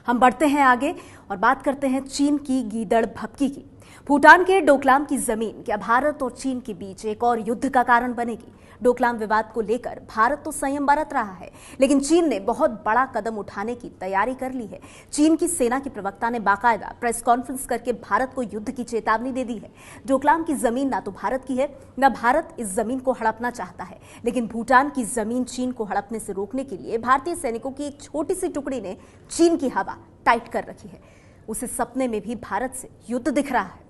हम बढ़ते हैं आगे और बात करते हैं चीन की गीदड़ भभकी की। भूटान के डोकलाम की जमीन क्या भारत और चीन के बीच एक और युद्ध का कारण बनेगी? डोकलाम विवाद को लेकर भारत तो संयम बरत रहा है, लेकिन चीन ने बहुत बड़ा कदम उठाने की तैयारी कर ली है। चीन की सेना की प्रवक्ता ने बाकायदा प्रेस कॉन्फ्रेंस करके भारत को युद्ध की चेतावनी दे दी है। डोकलाम की जमीन ना तो भारत की है, न भारत इस जमीन को हड़पना चाहता है, लेकिन भूटान की जमीन चीन को हड़पने से रोकने के लिए भारतीय सैनिकों की एक छोटी सी टुकड़ी ने चीन की हवा टाइट कर रखी है। उसे सपने में भी भारत से युद्ध दिख रहा है।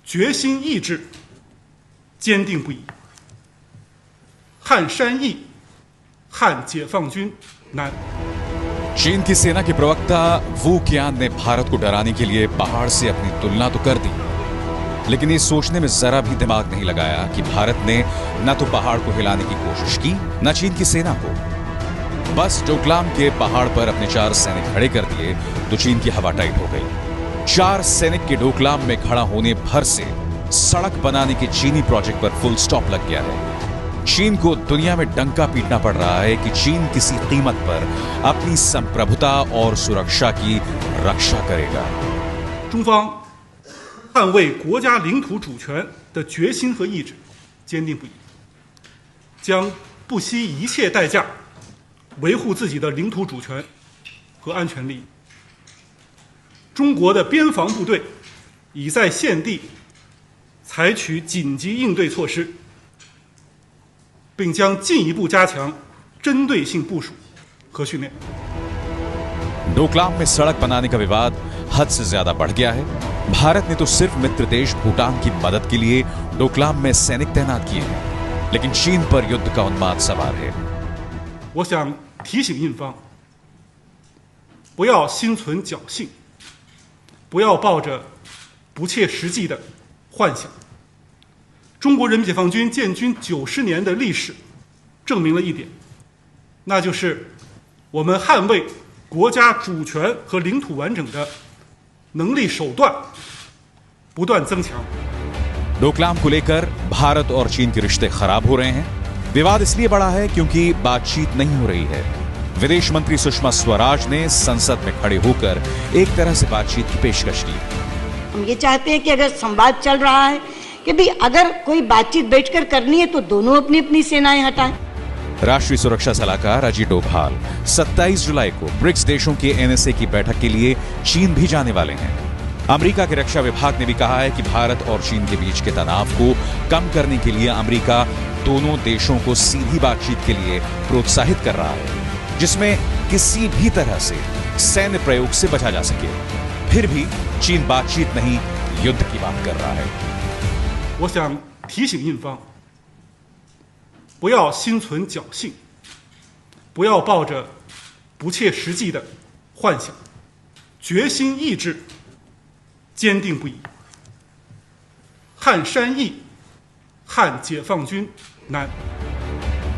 决心意志坚定不移，汉山易，汉解放军难。 चीन की सेना के प्रवक्ता वू कियान ने भारत को डराने के लिए पहाड़ से अपनी तुलना तो कर दी, लेकिन ये सोचने में जरा भी दिमाग नहीं लगाया कि भारत ने न तो पहाड़ को हिलाने की कोशिश की, न चीन की सेना को। बस डोकलाम के पहाड़ पर अपने 4 सैनिक खड़े कर दिए तो चीन की हवा टाइट हो गई। 4 सैनिक के डोकलाम में खड़ा होने भर से सड़क बनाने के चीनी प्रोजेक्ट पर फुल स्टॉप लग गया है। चीन को दुनिया में डंका पीटना पड़ रहा है कि चीन किसी कीमत पर अपनी संप्रभुता और सुरक्षा की रक्षा करेगा। 中方捍卫国家领土主权的决心和意志坚定不移，将不惜一切代价维护自己的领土主权和安全利益。中国的边防部队已在现地采取紧急应对措施，并将进一步加强针对性部署和训练。 डोकलाम में सड़क बनाने का विवाद हद से ज्यादा बढ़ गया है। भारत ने तो सिर्फ मित्र देश भूटान की मदद के लिए डोकलाम में सैनिक तैनात किए हैं, लेकिन चीन पर युद्ध का उन्माद सवार है। 我想提醒印方，不要心存侥幸，不要抱着不切实际的幻想。中国人民解放军建军90年的历史证明了一点，那就是我们捍卫国家主权和领土完整的能力手段不断增强。 डोकलाम को लेकर भारत और चीन के रिश्ते खराब हो रहे हैं। विवाद इसलिए बढ़ा है क्योंकि बातचीत नहीं हो रही है। विदेश मंत्री सुषमा स्वराज ने संसद में खड़े होकर एक तरह से बातचीत की पेशकश की। हम ये चाहते हैं कि अगर संवाद चल रहा है कि भाई अगर कोई बातचीत बैठकर करनी है तो दोनों अपनी अपनी सेनाएं हटाएं। राष्ट्रीय सुरक्षा सलाहकार अजीत डोभाल 27 जुलाई को ब्रिक्स देशों के एनएसए की बैठक के लिए चीन भी जाने वाले हैं। अमेरिका के रक्षा विभाग ने भी कहा है कि भारत और चीन के बीच के तनाव को कम करने के लिए अमेरिका दोनों देशों को सीधी बातचीत के लिए प्रोत्साहित कर रहा है, जिसमें किसी भी तरह से सैन्य प्रयोग से बचा जा सके। फिर भी चीन बातचीत नहीं, युद्ध की बात कर रहा है। 我想提醒印方，不要心存侥幸，不要抱着不切实际的幻想，决心意志坚定不移。汉山易，汉解放军难。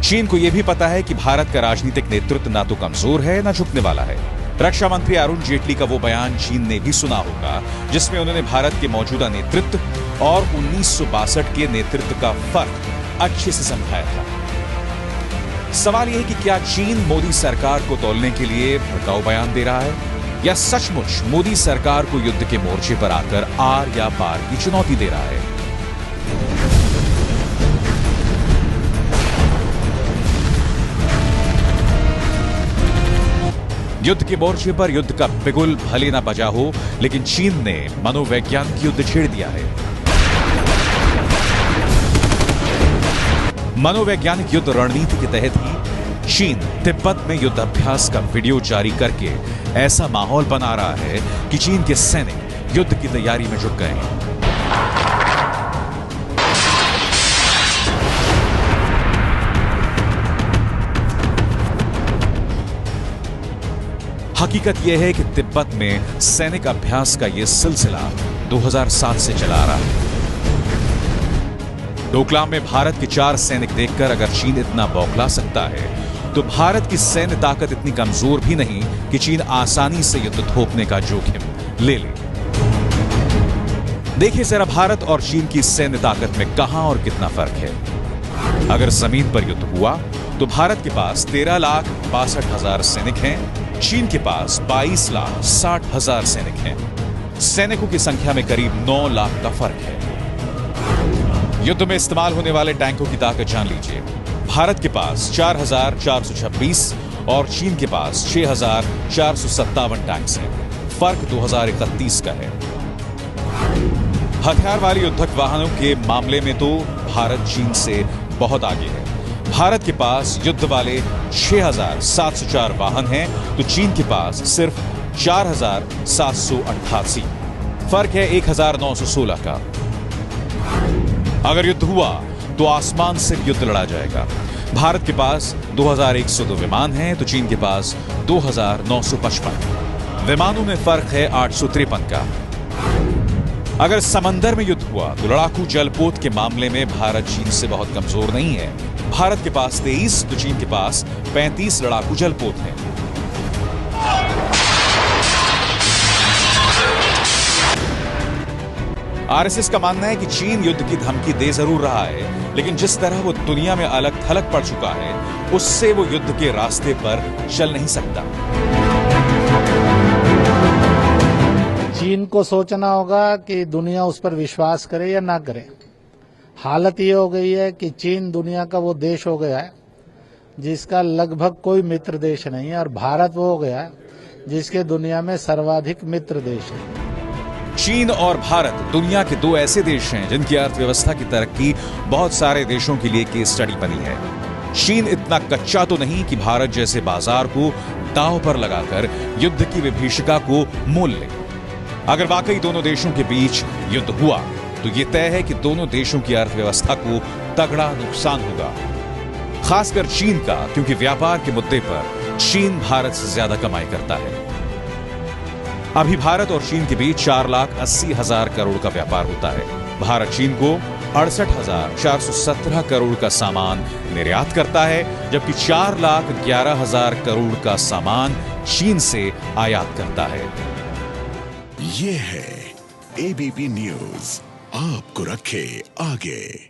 चीन को यह भी पता है कि भारत का राजनीतिक नेतृत्व ना तो कमजोर है ना झुकने वाला है। रक्षा मंत्री अरुण जेटली का वो बयान चीन ने भी सुना होगा, जिसमें उन्होंने भारत के मौजूदा नेतृत्व और 1962 के नेतृत्व का फर्क अच्छे से समझाया था। सवाल यह है कि क्या चीन मोदी सरकार को तोलने के लिए भड़काऊ बयान दे रहा है, या सचमुच मोदी सरकार को युद्ध के मोर्चे पर आकर आर या पार की चुनौती दे रहा है। युद्ध के मोर्चे पर युद्ध का बिगुल भले ना बजा हो, लेकिन चीन ने मनोवैज्ञानिक युद्ध छेड़ दिया है। मनोवैज्ञानिक युद्ध रणनीति के तहत ही चीन तिब्बत में युद्ध अभ्यास का वीडियो जारी करके ऐसा माहौल बना रहा है कि चीन के सैनिक युद्ध की तैयारी में जुट गए हैं। हकीकत यह है कि तिब्बत में सैनिक अभ्यास का यह सिलसिला 2007 से चला आ रहा है। डोकलाम में भारत के 4 सैनिक देखकर अगर चीन इतना बौखला सकता है, तो भारत की सैन्य ताकत इतनी कमजोर भी नहीं कि चीन आसानी से युद्ध थोपने का जोखिम ले ले। देखिए जरा भारत और चीन की सैन्य ताकत में कहां और कितना फर्क है। अगर जमीन पर युद्ध हुआ तो भारत के पास 13,62,000 सैनिक हैं, चीन के पास 22,60,000 सैनिक हैं। सैनिकों की संख्या में करीब 9 लाख का फर्क है। युद्ध में इस्तेमाल होने वाले टैंकों की ताकत जान लीजिए। भारत के पास 4,426 और चीन के पास 6,457 टैंक्स हैं। फर्क 2031 का है। हथियार वाले युद्धक वाहनों के मामले में तो भारत चीन से बहुत आगे है। भारत के पास युद्ध वाले 6,704 वाहन हैं, तो चीन के पास सिर्फ 4,788। फर्क है 1,916 का। अगर युद्ध हुआ तो आसमान से युद्ध लड़ा जाएगा। भारत के पास 2,102 विमान हैं, तो चीन के पास 2,955। विमानों में फर्क है 853 का। अगर समंदर में युद्ध हुआ तो लड़ाकू जलपोत के मामले में भारत चीन से बहुत कमजोर नहीं है। भारत के पास 23 तो चीन के पास 35 लड़ाकू जलपोत हैं। आरएसएस का मानना है कि चीन युद्ध की धमकी दे जरूर रहा है, लेकिन जिस तरह वो दुनिया में अलग थलग पड़ चुका है, उससे वो युद्ध के रास्ते पर चल नहीं सकता। चीन को सोचना होगा कि दुनिया उस पर विश्वास करे या ना करे। हालत ये हो गई है कि चीन दुनिया का वो देश हो गया है जिसका लगभग कोई मित्र देश नहीं है, और भारत वो हो गया है जिसके दुनिया में सर्वाधिक मित्र देश है। चीन और भारत दुनिया के दो ऐसे देश हैं जिनकी अर्थव्यवस्था की तरक्की बहुत सारे देशों के लिए केस स्टडी बनी है। चीन इतना कच्चा तो नहीं कि भारत जैसे बाजार को दांव पर लगाकर युद्ध की विभीषिका को मोल ले। अगर वाकई दोनों देशों के बीच युद्ध हुआ तो यह तय है कि दोनों देशों की अर्थव्यवस्था को तगड़ा नुकसान होगा, खासकर चीन का, क्योंकि व्यापार के मुद्दे पर चीन भारत से ज्यादा कमाई करता है। अभी भारत और चीन के बीच 4,80,000 करोड़ का व्यापार होता है। भारत चीन को 68,417 करोड़ का सामान निर्यात करता है, जबकि 4,11,000 करोड़ का सामान चीन से आयात करता है। ये है एबीपी न्यूज, आपको रखे आगे।